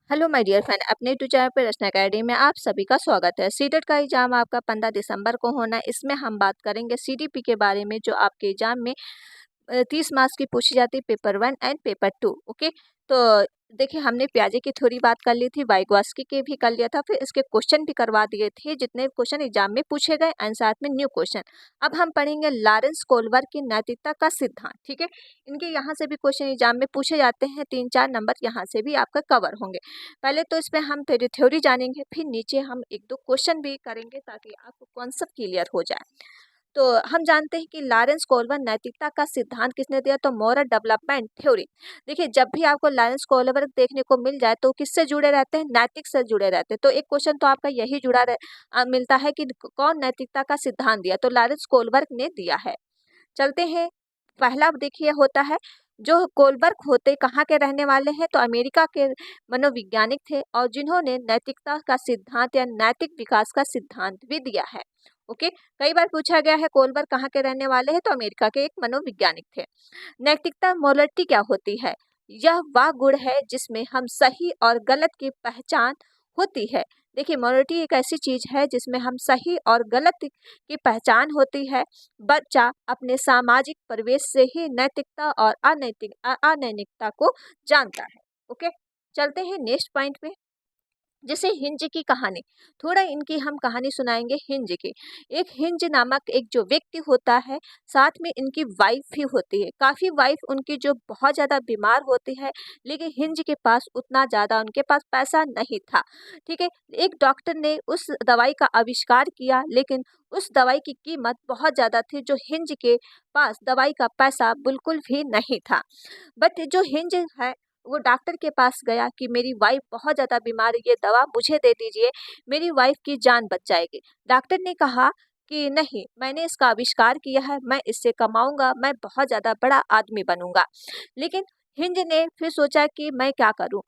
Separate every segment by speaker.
Speaker 1: Hello my dear friend, अपने YouTube channel पर रचना academy में आप सभी का स्वागत है। सीटेट का एग्जाम आपका 15 दिसंबर को होना है। इसमें हम बात करेंगे सीडीपी के बारे में, जो आपके एग्जाम में 30 मार्क्स की पूछी जाती है, पेपर 1 एंड पेपर 2। ओके, तो देखिए, हमने पियाजे की थोड़ी बात कर ली थी, वाइगॉस्की के भी कर लिया था, फिर इसके क्वेश्चन भी करवा दिए थे, जितने क्वेश्चन एग्जाम में पूछे गए एंड साथ में न्यू क्वेश्चन। अब हम पढ़ेंगे लॉरेंस कोल्बर की नैतिकता का सिद्धांत। ठीक है, इनके यहाँ से भी क्वेश्चन एग्जाम में पूछे जाते हैं, 3-4 नंबर यहाँ से भी आपका कवर होंगे। पहले तो इसमें हम थ्योरी जानेंगे, फिर नीचे हम 1-2 क्वेश्चन भी करेंगे ताकि आपको कॉन्सेप्ट क्लियर हो जाए। तो हम जानते हैं कि लॉरेंस कोल्बर नैतिकता का सिद्धांत किसने दिया, तो मॉरल डेवलपमेंट थ्योरी। देखिए, जब भी आपको लॉरेंस कोल्बर देखने को मिल जाए तो किससे जुड़े रहते हैं, नैतिक से जुड़े रहते हैं। तो एक क्वेश्चन तो आपका यही मिलता है कि कौन नैतिकता का सिद्धांत दिया, तो लॉरेंस कोल्बर ने दिया है। चलते हैं, पहला देखिए होता है, जो कोलबर्ग होते कहाँ के रहने वाले हैं, तो अमेरिका के मनोवैज्ञानिक थे, और जिन्होंने नैतिकता का सिद्धांत या नैतिक विकास का सिद्धांत भी दिया है। ओके, कई बार पूछा गया है कोलबर्ग कहाँ के रहने वाले हैं, तो अमेरिका के एक मनोवैज्ञानिक थे। नैतिकता मोरालिटी क्या होती है, यह वह गुण है जिसमें हम सही और गलत की पहचान होती है। देखिए, मोरालिटी एक ऐसी चीज है जिसमें हम सही और गलत की पहचान होती है। बच्चा अपने सामाजिक परिवेश से ही नैतिकता और अनैतिकता को जानता है। ओके, चलते हैं नेक्स्ट पॉइंट पे, जैसे हिंज की कहानी। थोड़ा इनकी हम कहानी सुनाएंगे हिंज की। एक हिंज नामक एक जो व्यक्ति होता है, साथ में इनकी वाइफ भी होती है। काफी वाइफ उनकी जो बहुत ज्यादा बीमार होती है, लेकिन हिंज के पास उतना ज्यादा उनके पास पैसा नहीं था। ठीक है, एक डॉक्टर ने उस दवाई का आविष्कार किया, लेकिन उस दवाई की कीमत बहुत ज्यादा थी, जो हिंज के पास दवाई का पैसा बिल्कुल भी नहीं था। बट जो हिंज है, वो डॉक्टर के पास गया कि मेरी वाइफ बहुत ज़्यादा बीमार है, ये दवा मुझे दे दीजिए, मेरी वाइफ की जान बच जाएगी। डॉक्टर ने कहा कि नहीं, मैंने इसका आविष्कार किया है, मैं इससे कमाऊंगा, मैं बहुत ज़्यादा बड़ा आदमी बनूंगा। लेकिन हिंज ने फिर सोचा कि मैं क्या करूं,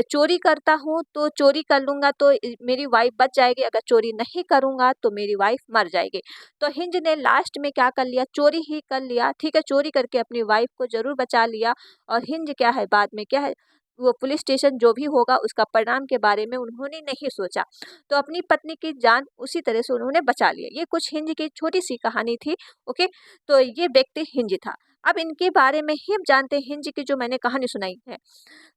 Speaker 1: चोरी करता हूं तो चोरी कर लूंगा तो मेरी वाइफ बच जाएगी, अगर चोरी नहीं करूंगा तो मेरी वाइफ मर जाएगी। तो हिंज ने लास्ट में क्या कर लिया, चोरी ही कर लिया। ठीक है, चोरी करके अपनी वाइफ को जरूर बचा लिया। और हिंज क्या है, बाद में क्या है, वो पुलिस स्टेशन जो भी होगा उसका परिणाम के बारे में उन्होंने नहीं सोचा, तो अपनी पत्नी की जान उसी तरह से उन्होंने बचा लिया। ये कुछ हिंज की छोटी सी कहानी थी। ओके, तो ये व्यक्ति हिंज था। अब इनके बारे में ही हम जानते हैं, हिंज की जो मैंने कहानी सुनाई है,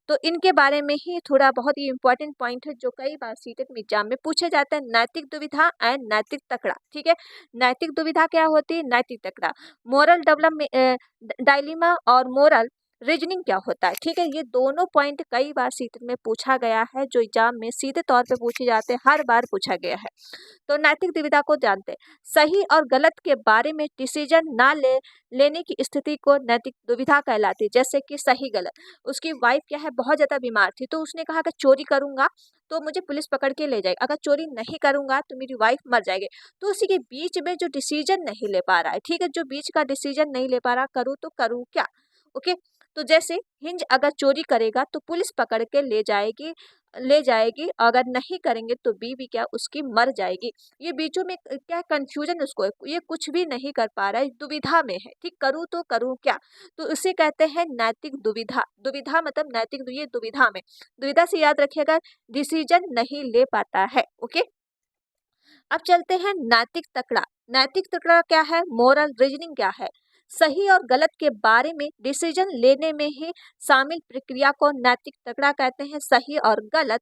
Speaker 1: तो इनके बारे में ही थोड़ा बहुत ही इंपॉर्टेंट पॉइंट है, जो कई बार सीटेट में एग्जाम में पूछे जाते हैं, नैतिक दुविधा एंड नैतिक तकड़ा। ठीक है, नैतिक दुविधा क्या होती है, नैतिक तकड़ा। मोरल डेवलपमेंट डायलिमा और मोरल रीजनिंग क्या होता है। ठीक है, ये दोनों पॉइंट कई बार सीटेट में पूछा गया है, जो एग्जाम में सीधे तौर पे पूछे जाते हैं, हर बार पूछा गया है। तो नैतिक दुविधा को जानते हैं, सही और गलत के बारे में डिसीजन ना लेने की स्थिति को नैतिक दुविधा कहलाती है। जैसे कि सही गलत, उसकी वाइफ क्या है, बहुत ज्यादा बीमार थी, तो उसने कहा कि चोरी करूंगा तो मुझे पुलिस पकड़ के ले जाएगी, अगर चोरी नहीं करूंगा तो मेरी वाइफ मर जाएगी। तो उसी के बीच में जो डिसीजन नहीं ले पा रहा है, ठीक है, जो बीच का डिसीजन नहीं ले पा रहा, करूँ तो करूँ क्या। ओके, तो जैसे हिंज अगर चोरी करेगा तो पुलिस पकड़ के ले जाएगी, अगर नहीं करेंगे तो बीवी क्या, उसकी मर जाएगी। ये बीचों में क्या कंफ्यूजन, उसको ये कुछ भी नहीं कर पा रहा है, दुविधा में है। ठीक, करूँ तो करूँ क्या, तो इसे कहते हैं नैतिक दुविधा। दुविधा मतलब नैतिक, ये दुविधा में, दुविधा से याद रखिएगा, डिसीजन नहीं ले पाता है। ओके, अब चलते हैं नैतिक तकड़ा। नैतिक तकड़ा क्या है, मोरल रीजनिंग क्या है, सही और गलत के बारे में डिसीजन लेने में ही शामिल प्रक्रिया को नैतिक तकड़ा कहते हैं। सही और गलत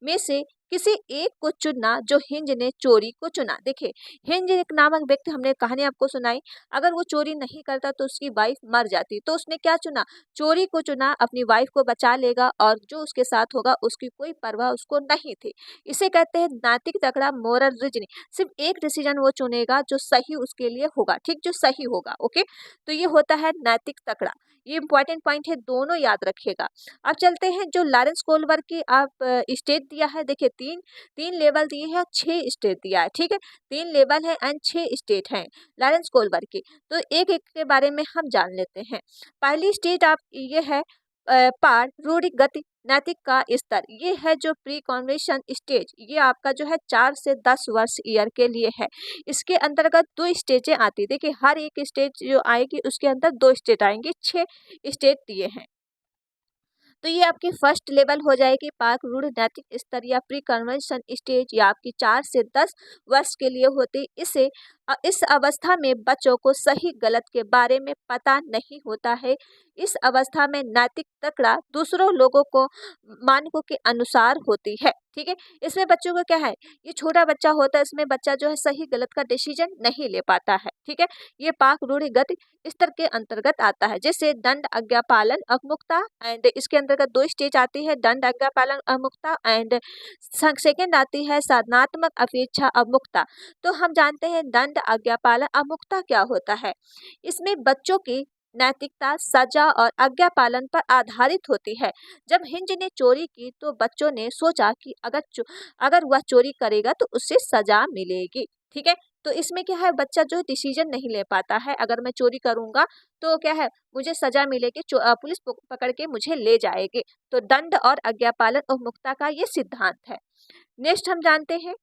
Speaker 1: में से किसी एक को चुनना, जो हिंज ने चोरी को चुना। देखिए, हिंज एक नामक व्यक्ति, हमने कहानी आपको सुनाई, अगर वो चोरी नहीं करता तो उसकी वाइफ मर जाती, तो उसने क्या चुना, चोरी को चुना, अपनी वाइफ को बचा लेगा, और जो उसके साथ होगा उसकी कोई परवाह उसको नहीं थी। इसे कहते हैं नैतिक तकड़ा, मोरल रीजनिंग। सिर्फ एक डिसीजन वो चुनेगा जो सही उसके लिए होगा। ठीक, जो सही होगा। ओके, तो ये होता है नैतिक तकड़ा। ये इंपॉर्टेंट पॉइंट है, दोनों याद रखिएगा। अब चलते हैं, जो लॉरेंस कोल्बर की आप स्टेट दिया है। देखिए, तीन तीन लेवल दिए हैं और 6 स्टेट दिया है। ठीक है, 3 लेवल है एंड 6 स्टेट हैं लॉरेंस कोल्बर की। तो एक एक के बारे में हम जान लेते हैं। पहली स्टेट आप ये है पार रूढ़िगत नैतिक का स्तर। ये है जो प्री कॉन्वेंशन स्टेज, ये आपका जो है 4 से 10 वर्ष ईयर के लिए है। इसके अंतर्गत 2 स्टेजें आती है। देखिए, हर एक स्टेज जो आएगी उसके अंदर 2 स्टेट आएंगे, 6 स्टेट दिए हैं। तो ये आपकी फर्स्ट लेवल हो जाएगी पाक रूढ़ नैतिक स्तर या प्री कन्वर्शन स्टेज, या आपकी 4 से 10 वर्ष के लिए होती। इस अवस्था में बच्चों को सही गलत के बारे में पता नहीं होता है। इस अवस्था में नैतिक तकड़ा दूसरों लोगों को मानकों के अनुसार होती है। ठीक है, इसमें बच्चों को क्या है, ये छोटा बच्चा होता है, इसमें बच्चा जो है सही गलत का डिसीजन नहीं ले पाता है। ठीक है, ये पाक रूढ़िगत स्तर के अंतर्गत आता है, जैसे दंड आज्ञा पालन अवमुक्ता, एंड इसके अंतर्गत 2 स्टेज आती है, दंड आज्ञा पालन अवमुक्ता एंड सेकेंड आती है साधनात्मक अपेक्षा अवमुक्ता। तो हम जानते हैं दंड आज्ञा पालन अवमुक्ता क्या होता है। इसमें बच्चों की नैतिकता सजा और आज्ञा पालन पर आधारित होती है। जब हिंज ने चोरी की तो बच्चों ने सोचा कि अगर वह चोरी करेगा तो उससे सजा मिलेगी। ठीक है, तो इसमें क्या है, बच्चा जो डिसीजन नहीं ले पाता है, अगर मैं चोरी करूंगा तो क्या है, मुझे सजा मिलेगी, पुलिस पकड़ के मुझे ले जाएगी। तो दंड और आज्ञा पालन उन्मुक्ता का ये सिद्धांत है। नेक्स्ट हम जानते हैं,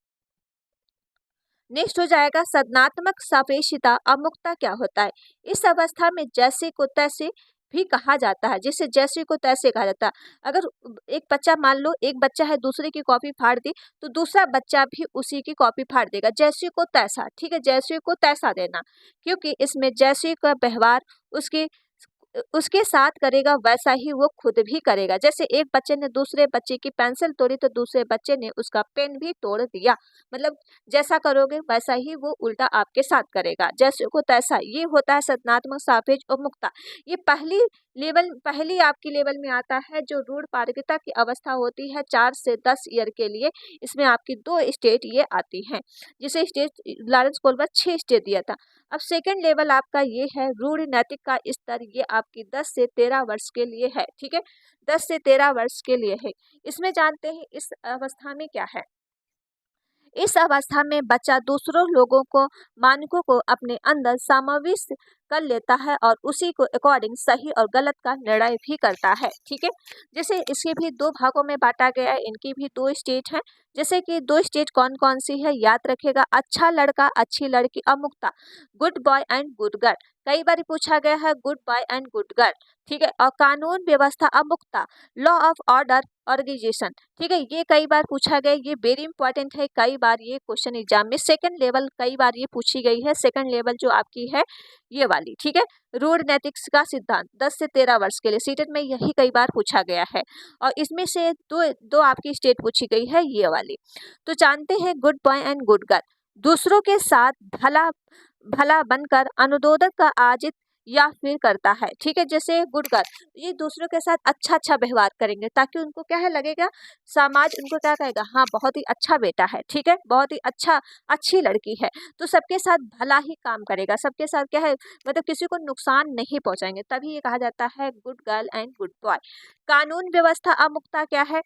Speaker 1: नेक्स्ट हो जाएगा सदनात्मक सापेक्षता अवमुक्ता क्या होता है। इस अवस्था में जैसे को तैसे भी कहा जाता है, जिसे जैसे को तैसे कहा जाता है। अगर एक बच्चा, मान लो एक बच्चा है, दूसरे की कॉपी फाड़ दी तो दूसरा बच्चा भी उसी की कॉपी फाड़ देगा, जैसे को तैसा। ठीक है, जैसे को तैसा देना, क्योंकि इसमें जैसे का व्यवहार उसके साथ करेगा वैसा ही वो खुद भी करेगा। जैसे एक बच्चे ने दूसरे बच्चे की पेंसिल तोड़ी तो दूसरे बच्चे ने उसका पेन भी तोड़ दिया, मतलब जैसा करोगे वैसा ही वो उल्टा आपके साथ करेगा, जैसे को तैसा। ये होता है सदनात्मक सापेक्ष उन्मुक्ता। ये पहली आपकी लेवल में आता है, जो रूढ़ पारगता की अवस्था होती है 4 से 10 ईयर के लिए। इसमें आपकी 2 स्टेज ये आती हैं, जिसे स्टेज लॉरेंस कोलबर्ग 6 स्टेज दिया था। अब सेकेंड लेवल आपका ये है रूढ़ नैतिक का स्तर, ये आपकी 10 से 13 वर्ष के लिए है। ठीक है, 10 से 13 वर्ष के लिए है। इसमें जानते हैं इस अवस्था में क्या है, इस अवस्था में बच्चा दूसरों लोगों को मानकों को अपने अंदर समाविष्ट कर लेता है और उसी को अकॉर्डिंग सही और गलत का निर्णय भी करता है। ठीक है, जैसे इसके भी 2 भागों में बांटा गया है, इनकी भी 2 स्टेज हैं। जैसे कि 2 स्टेज कौन कौन सी है, याद रखेगा, अच्छा लड़का अच्छी लड़की अवमुक्ता, good boy and good girl. कई बार पूछा गया है good boy and good girl. ठीक है, और कानून व्यवस्था अवमुक्ता, लॉ ऑफ ऑर्डर ऑर्गेनाइजेशन। ठीक है, ये कई बार पूछा गया, ये वेरी इंपॉर्टेंट है, कई बार ये क्वेश्चन एग्जाम में सेकंड लेवल कई बार ये पूछी गई है, सेकंड लेवल जो आपकी है ये वाली। ठीक है, रूढ़ नैतिक्स का सिद्धांत 10 से 13 वर्ष के लिए सीटेट में यही कई बार पूछा गया है, और इसमें से दो आपकी स्टेट पूछी गई है, ये वाली। तो जानते हैं good boy and good girl, दूसरों के साथ भला भला बनकर अनुदोदक का आजित या फिर करता है। ठीक है, जैसे गुड गर्ल, ये दूसरों के साथ अच्छा व्यवहार करेंगे ताकि उनको क्या है लगेगा, समाज उनको क्या कहेगा, हाँ बहुत ही अच्छा बेटा है। ठीक है, बहुत ही अच्छी लड़की है, तो सबके साथ भला ही काम करेगा, सबके साथ क्या है, मतलब किसी को नुकसान नहीं पहुंचाएंगे, तभी ये कहा जाता है good girl and good boy. कानून व्यवस्था अमुक्ता क्या है,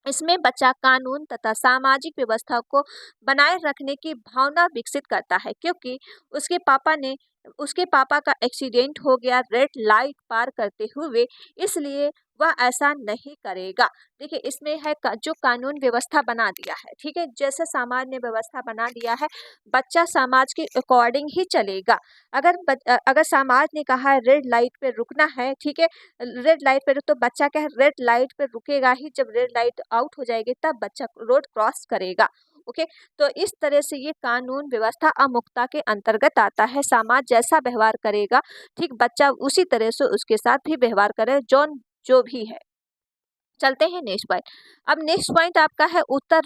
Speaker 1: इसमें बच्चा कानून तथा सामाजिक व्यवस्था को बनाए रखने की भावना विकसित करता है, क्योंकि उसके पापा का एक्सीडेंट हो गया रेड लाइट पार करते हुए, इसलिए वह ऐसा नहीं करेगा। देखिए, इसमें है जो कानून व्यवस्था बना दिया है। ठीक है, जैसे समाज ने व्यवस्था बना दिया है, बच्चा समाज के अकॉर्डिंग ही चलेगा। अगर समाज ने कहा है रेड लाइट पे रुकना है, ठीक है, रेड लाइट पे तो बच्चा क्या है, रेड लाइट पे रुकेगा ही, जब रेड लाइट आउट हो जाएगी तब बच्चा रोड क्रॉस करेगा। ओके, तो इस तरह से ये कानून व्यवस्था अमुक्ता के अंतर्गत आता है। समाज जैसा व्यवहार करेगा, ठीक, बच्चा उसी तरह से उसके साथ भी व्यवहार करे, जो भी है। चलते हैं नेक्स्ट पॉइंट। अब नेक्स्ट पॉइंट आपका है उत्तर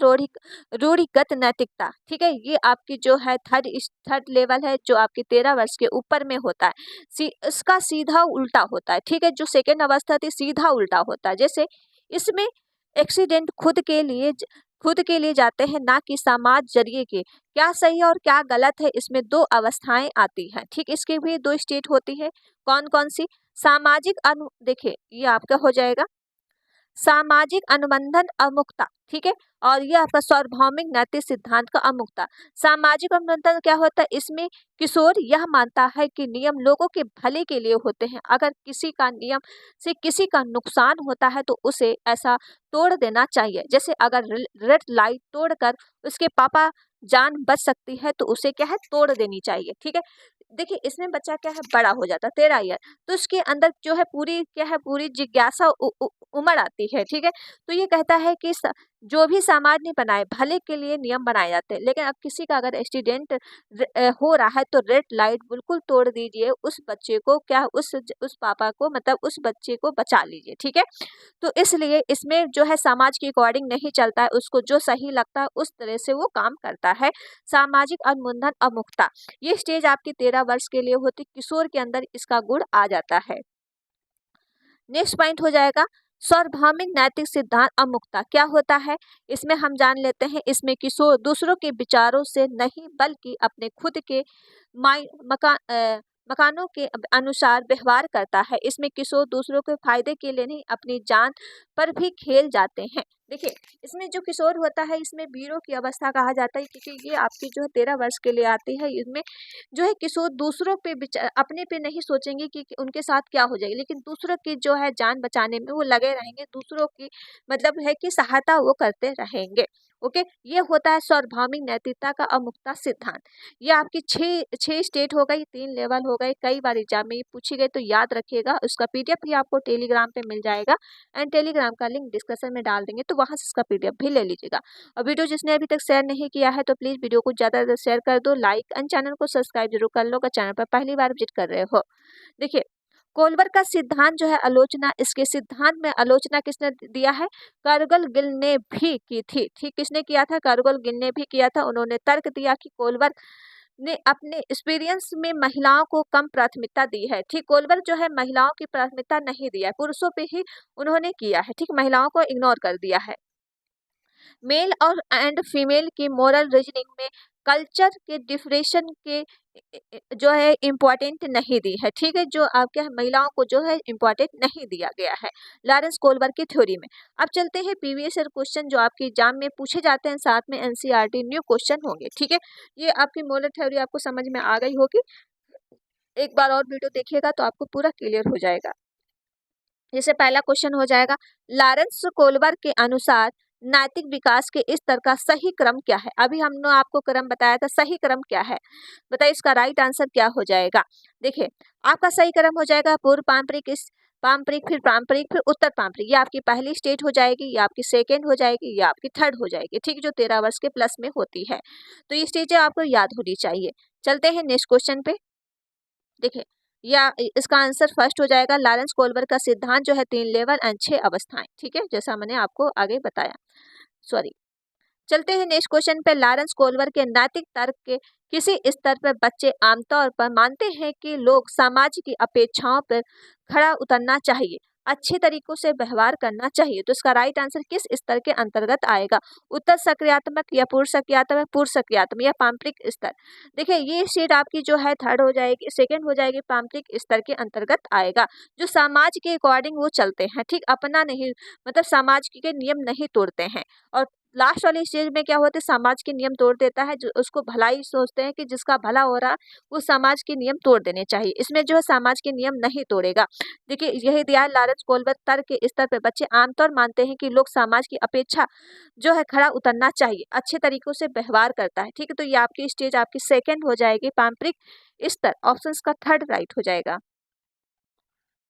Speaker 1: रूढ़िगत नैतिकता। ठीक है, ये आपकी जो है थर्ड लेवल है, जो आपकी 13 वर्ष के ऊपर में होता है। इसका सीधा उल्टा होता है। ठीक है, जो सेकेंड अवस्था थी सीधा उल्टा होता है। जैसे इसमें एक्सीडेंट खुद के लिए जाते हैं, ना कि समाज जरिए के। क्या सही और क्या गलत है, इसमें 2 अवस्थाएं आती हैं। ठीक, इसकी भी 2 स्टेट होती है। कौन कौन सी, सामाजिक देखिए ये आपका हो जाएगा सामाजिक अनुबंधन अमुक्ता। ठीक है, और ये आपका सार्वभौमिक नैतिक सिद्धांत का अमुक्ता। सामाजिक अनुबंधन क्या होता है, इसमें किशोर यह मानता है कि नियम लोगों के भले के लिए होते हैं, अगर किसी का नियम से किसी का नुकसान होता है तो उसे ऐसा तोड़ देना चाहिए। जैसे अगर रेड लाइट तोड़कर उसके पापा जान बच सकती है तो उसे क्या है, तोड़ देनी चाहिए। ठीक है, देखिए इसमें बच्चा क्या है बड़ा हो जाता है 13 ईयर, तो उसके अंदर जो है पूरी क्या है पूरी जिज्ञासा उमड़ आती है, ठीक है। तो ये कहता है कि जो भी समाज ने बनाए भले के लिए नियम बनाए जाते हैं, लेकिन अब किसी का अगर एक्सीडेंट हो रहा है तो रेड लाइट बिल्कुल तोड़ दीजिए, उस बच्चे को क्या उस पापा को मतलब उस बच्चे को बचा लीजिए, ठीक है। तो इसलिए इसमें जो है समाज के अकॉर्डिंग नहीं चलता है, उसको जो सही लगता है उस तरह से वो काम करता है। सामाजिक अनुबंधन अमुकता, ये स्टेज आपकी 13 वर्ष के लिए होती, किशोर के अंदर इसका गुण आ जाता है। नेक्स्ट पॉइंट हो जाएगा सार्वभौमिक नैतिक सिद्धांत अमुकता, क्या होता है इसमें हम जान लेते हैं। इसमें किशोर दूसरों के विचारों से नहीं बल्कि अपने खुद के मकानों के अनुसार व्यवहार करता है। इसमें किशोर दूसरों के फायदे के लिए नहीं अपनी जान पर भी खेल जाते हैं। देखिए इसमें जो किशोर होता है इसमें वीरों की अवस्था कहा जाता है, क्योंकि ये आपकी जो है 13 वर्ष के लिए आती है। इसमें जो है किशोर दूसरों पे अपने पे नहीं सोचेंगे कि उनके साथ क्या हो जाएगी, लेकिन दूसरों की जो है जान बचाने में वो लगे रहेंगे, दूसरों की मतलब है कि सहायता वो करते रहेंगे। ओके, ये होता है सार्वभौमिक नैतिकता का अमुकता सिद्धांत। ये आपकी छह स्टेट हो गई, 3 लेवल हो गए, कई बार एग्जाम में ये पूछी गई, तो याद रखिएगा। उसका पीडीएफ भी आपको टेलीग्राम पे मिल जाएगा, एंड टेलीग्राम का लिंक डिस्क्रिप्शन में डाल देंगे, तो वहां से इसका पीडीएफ भी ले लीजिएगा। और वीडियो जिसने अभी तक शेयर नहीं किया है तो प्लीज वीडियो को ज्यादा से ज्यादा शेयर कर दो, लाइक एंड चैनल को सब्सक्राइब जरूर कर लो अगर चैनल पर पहली बार विजिट कर रहे हो। देखिए कोलबर का सिद्धांत जो है आलोचना, इसके सिद्धांत में आलोचना किसने दिया है, कार्गल गिल ने भी की थी। ठीक, किसने किया था, कार्गल गिल ने भी किया था। उन्होंने तर्क दिया कि कोलबर ने अपने एक्सपीरियंस में महिलाओं को कम प्राथमिकता दी है। ठीक, कोलबर जो है महिलाओं की प्राथमिकता नहीं दिया है, पुरुषों पे ही उन्होंने किया है। ठीक, महिलाओं को इग्नोर कर दिया है। मेल और एंड फीमेल की मोरल रीजनिंग में कल्चर के डिफरेंशन के जो है इम्पोर्टेंट नहीं दी है। ठीक है, जो आपके महिलाओं को जो है इम्पोर्टेंट नहीं दिया गया है लॉरेंस कोलबर की थ्योरी में। अब चलते हैं प्रीवियस ईयर क्वेश्चन जो आपके एग्जाम में पूछे जाते हैं, साथ में एनसीईआरटी न्यू क्वेश्चन होंगे। ठीक है, ये आपकी मोरल थ्योरी आपको समझ में आ गई होगी, एक बार और वीडियो देखिएगा तो आपको पूरा क्लियर हो जाएगा। जैसे पहला क्वेश्चन हो जाएगा, लॉरेंस कोलबर के अनुसार नैतिक विकास के इस स्तर का सही क्रम क्या है। अभी हमने आपको क्रम बताया था, सही क्रम क्या है बताइए, इसका राइट आंसर क्या हो जाएगा। देखिए आपका सही क्रम हो जाएगा पूर्व पारंपरिक, इस पारंपरिक, फिर पारंपरिक, फिर उत्तर पारंपरिक। ये आपकी पहली स्टेट हो जाएगी, ये आपकी सेकेंड हो जाएगी, ये आपकी थर्ड हो जाएगी। ठीक, जो 13 वर्ष के प्लस में होती है, तो ये स्टेजें आपको याद होनी चाहिए। चलते हैं नेक्स्ट क्वेश्चन पे। देखिए या इसका आंसर फर्स्ट हो जाएगा, लॉरेंस कोलबर का सिद्धांत जो है 3 लेवल एंड 6 अवस्थाएं। ठीक है, जैसा मैंने आपको आगे बताया। सॉरी, चलते हैं नेक्स्ट क्वेश्चन पे। लॉरेंस कोलबर के नैतिक तर्क के किसी स्तर पर बच्चे आमतौर पर मानते हैं कि लोग समाज की अपेक्षाओं पर खड़ा उतरना चाहिए, अच्छे तरीकों से व्यवहार करना चाहिए। तो इसका राइट आंसर किस स्तर के अंतर्गत आएगा, उत्तर सक्रियात्मक या पूर्व सक्रियात्मक, पूर्व सक्रियात्मक या पारंपरिक स्तर। देखिए ये सीट आपकी जो है थर्ड हो जाएगी, सेकंड हो जाएगी, पारंपरिक स्तर के अंतर्गत आएगा, जो समाज के अकॉर्डिंग वो चलते हैं। ठीक, अपना नहीं मतलब समाज के नियम नहीं तोड़ते हैं। और लास्ट वाली स्टेज में क्या होता है, समाज के नियम तोड़ देता है, जो उसको भलाई सोचते हैं कि जिसका भला हो रहा वो समाज के नियम तोड़ देने चाहिए। इसमें जो है समाज के नियम नहीं तोड़ेगा। देखिए यही दिया है, लॉरेंस कोलबर तर्क के स्तर पर बच्चे आमतौर मानते हैं कि लोग समाज की अपेक्षा जो है खड़ा उतरना चाहिए, अच्छे तरीकों से व्यवहार करता है। ठीक है, तो ये आपकी स्टेज आपकी सेकंड हो जाएगी, पारंपरिक स्तर, ऑप्शन का थर्ड राइट हो जाएगा।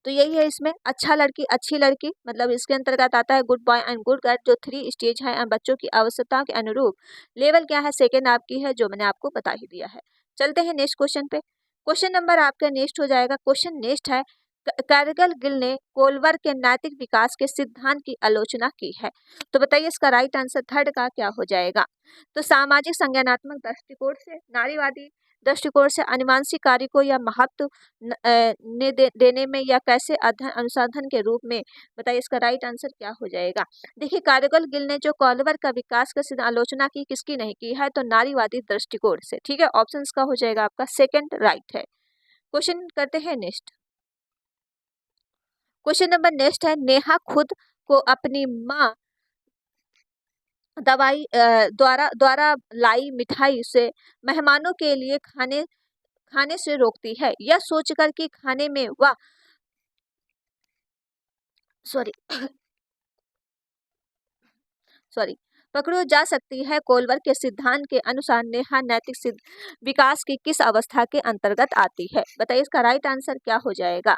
Speaker 1: तो यही है इसमें, अच्छा लड़की अच्छी लड़की मतलब इसके अंतर्गत आता है good boy and good girl, जो 3 स्टेज है बच्चों की आवश्यकताओं के अनुरूप। लेवल क्या है, सेकेंड आपकी है, जो मैंने आपको बता ही दिया है। चलते हैं नेक्स्ट क्वेश्चन पे। क्वेश्चन नंबर आपका नेक्स्ट हो जाएगा, क्वेश्चन नेक्स्ट है, कार्गिल गिल ने कोलवर के नैतिक विकास के सिद्धांत की आलोचना की है। तो बताइए इसका राइट आंसर थर्ड का क्या हो जाएगा। तो सामाजिक संज्ञानात्मक दृष्टिकोण से, नारीवादी दृष्टिकोण से, अनुवांशिक कार्य को या महत्व देने में, या कैसे अध्ययन अनुसंधान के रूप में, बताइए इसका राइट आंसर क्या हो जाएगा। देखिए कार्गिल गिल ने जो कोलवर का विकास का सिद्धांत आलोचना की, किसकी नहीं की है, तो नारीवादी दृष्टिकोण से। ठीक है, ऑप्शन का हो जाएगा आपका सेकंड राइट है। क्वेश्चन करते हैं नेक्स्ट। क्वेश्चन नंबर नेक्स्ट है, नेहा खुद को अपनी माँ दवाई द्वारा द्वारा लाई मिठाई से मेहमानों के लिए खाने खाने से रोकती है, यह सोचकर कि खाने में वह सॉरी सॉरी पकड़ो जा सकती है कोलवर्ग के सिद्धांत के अनुसार नेहा नैतिक विकास की किस अवस्था के अंतर्गत आती है? बताइए इसका राइट आंसर क्या हो जाएगा।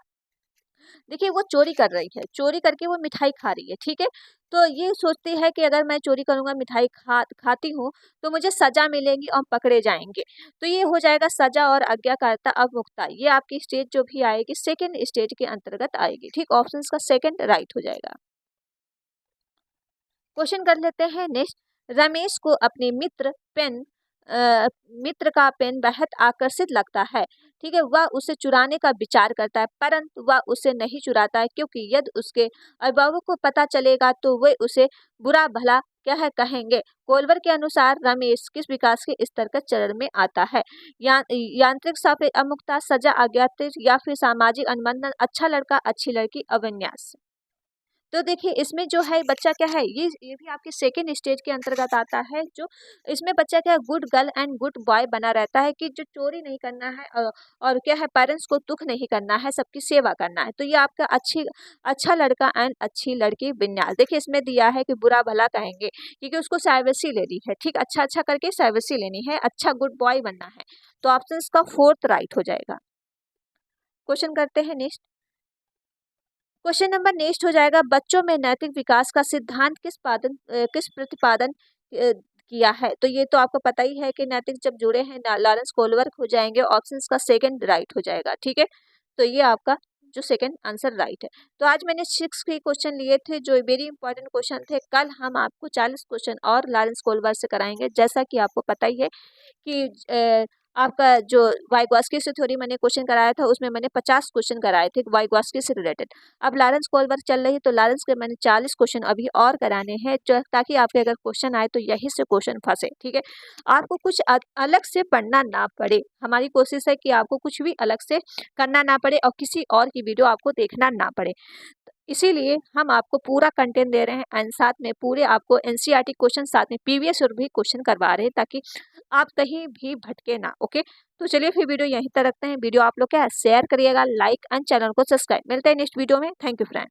Speaker 1: देखिए वो चोरी कर रही है, चोरी करके वो मिठाई खा रही है, ठीक है। तो ये सोचती है कि अगर मैं चोरी करूंगा मिठाई खाती हूँ तो मुझे सजा मिलेगी और पकड़े जाएंगे। तो ये हो जाएगा सजा और आज्ञाकारिता अवमुक्ता। ये आपकी स्टेज जो भी आएगी सेकंड स्टेज के अंतर्गत आएगी, ठीक। ऑप्शन का सेकंड राइट हो जाएगा। क्वेश्चन कर लेते हैं नेक्स्ट। रमेश को अपने मित्र का पेन बेहद आकर्षित लगता है, ठीक है। वह उसे चुराने का विचार करता है परंतु वह उसे नहीं चुराता है क्योंकि यदि उसके अभिभावकों को पता चलेगा तो वे उसे बुरा भला क्या है कहेंगे। कोलवर के अनुसार रमेश किस विकास के स्तर का चरण में आता है? यांत्रिक सापेक्ष अमुक्ता, सजा अज्ञात या फिर सामाजिक अनुबंधन, अच्छा लड़का अच्छी लड़की, अविन्यास। तो देखिए इसमें जो है बच्चा क्या है, ये भी आपके सेकंड स्टेज के अंतर्गत आता है। जो इसमें बच्चा क्या है, good girl and good boy बना रहता है कि जो चोरी नहीं करना है और क्या है पेरेंट्स को दुख नहीं करना है, सबकी सेवा करना है। तो ये आपका अच्छा लड़का एंड अच्छी लड़की विन्यास। देखिए इसमें दिया है कि बुरा भला कहेंगे क्योंकि उसको साइवेसी लेनी है, ठीक। अच्छा करके साइवेसी लेनी है, अच्छा गुड बॉय बनना है। तो ऑप्शन का फोर्थ राइट हो जाएगा। क्वेश्चन करते हैं नेक्स्ट। क्वेश्चन नंबर नेक्स्ट हो जाएगा, बच्चों में नैतिक विकास का सिद्धांत किस प्रतिपादन किया है? तो ये तो आपको पता ही है कि नैतिक जब जुड़े हैं लॉरेंस कोलवर्ग हो जाएंगे। ऑप्शंस का सेकंड राइट हो जाएगा, ठीक है। तो ये आपका जो सेकंड आंसर राइट है। तो आज मैंने 6 के क्वेश्चन लिए थे जो वेरी इंपॉर्टेंट क्वेश्चन थे। कल हम आपको 40 क्वेश्चन और लॉरेंस कोलवर्ग से कराएंगे। जैसा कि आपको पता ही है कि आपका जो वाइगॉस्की से थ्योरी मैंने क्वेश्चन कराया था उसमें मैंने 50 क्वेश्चन कराए थे वाइगॉस्की से रिलेटेड। अब लॉरेंस कोलवर्ग चल रही है तो लॉरेंस के मैंने 40 क्वेश्चन अभी और कराने हैं जो ताकि आपके अगर क्वेश्चन आए तो यही से क्वेश्चन फंसे, ठीक है। आपको कुछ अलग से पढ़ना ना पड़े। हमारी कोशिश है कि आपको कुछ भी अलग से करना ना पड़े और किसी और की वीडियो आपको देखना ना पड़े। इसीलिए हम आपको पूरा कंटेंट दे रहे हैं एंड साथ में पूरे आपको एनसीईआरटी क्वेश्चन साथ में प्रीवियस और भी क्वेश्चन करवा रहे हैं ताकि आप कहीं भी भटके ना। ओके, तो चलिए फिर वीडियो यहीं तक रखते हैं। वीडियो आप लोग क्या शेयर करिएगा, लाइक एंड चैनल को सब्सक्राइब। मिलते हैं नेक्स्ट वीडियो में। Thank you friend.